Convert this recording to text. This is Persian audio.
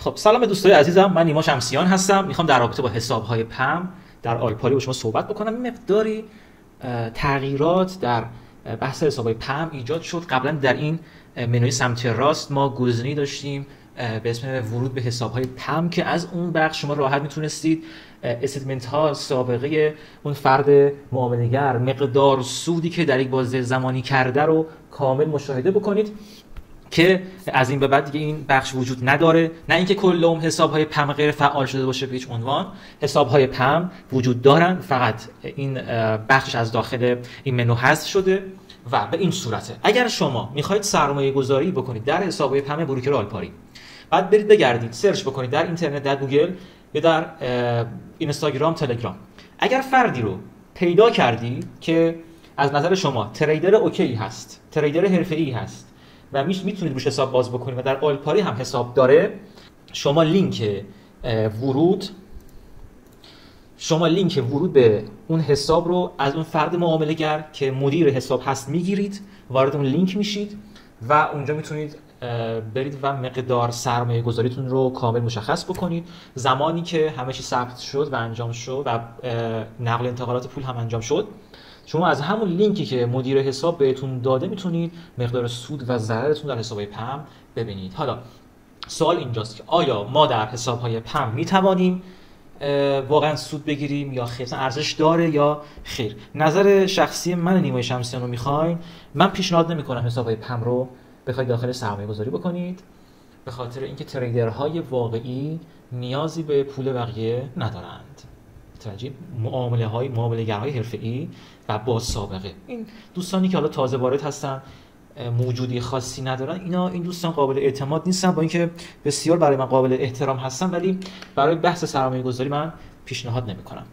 خب سلام به دوستای عزیزم، من نیما شمسیان هستم. میخوام در رابطه با حساب‌های پم در آلپاری با شما صحبت بکنم. مقداری تغییرات در بحث حساب‌های پم ایجاد شد. قبلا در این منوی سمت راست ما گزینه‌ای داشتیم به اسم ورود به حساب‌های پم که از اون بخش شما راحت میتونستید استیتمنت ها، سابقه اون فرد معامله‌گر، مقدار سودی که در یک بازه زمانی کرده رو کامل مشاهده بکنید که از این به بعد دیگه این بخش وجود نداره. نه اینکه کلهم حساب‌های پم غیر فعال شده باشه به هیچ عنوان. حساب‌های پم وجود دارن، فقط این بخشش از داخل این منو حذف شده و به این صورته. اگر شما می‌خواید سرمایه‌گذاری بکنید در حساب‌های پم بروکر آلپاری، بعد برید بگردید سرچ بکنید در اینترنت، در گوگل یا در اینستاگرام، تلگرام. اگر فردی رو پیدا کردی که از نظر شما تریدر اوکی هست، تریدر حرفه‌ای هست و میتونید روش حساب باز بکنید و در آلپاری هم حساب داره، شما لینک ورود به اون حساب رو از اون فرد معامله‌گر که مدیر حساب هست میگیرید، وارد اون لینک میشید و اونجا میتونید برید و مقدار سرمایه گذاریتون رو کامل مشخص بکنید. زمانی که همه چی ثبت شد و انجام شد و نقل انتقالات پول هم انجام شد، شما از همون لینکی که مدیر حساب بهتون داده میتونید مقدار سود و ضررتون در حساب‌های پم ببینید. حالا سوال اینجاست که آیا ما در حساب‌های پم میتوانیم واقعا سود بگیریم یا خیر؟ ارزش داره یا خیر؟ نظر شخصی من نیمای شمسیان رو میخواین، من پیشنهاد نمیکنم حساب‌های پم رو بخواید داخل سرمایه گذاری بکنید، به خاطر اینکه تریدرهای واقعی نیازی به پول بقیه ندارند. متوجه معامله‌گرهای حرفه‌ای و با سابقه، این دوستانی که حالا تازه وارد هستن، موجودی خاصی ندارن، این دوستان قابل اعتماد نیستن، با اینکه بسیار برای من قابل احترام هستن، ولی برای بحث سرمایه گذاری من پیشنهاد نمی‌کنم.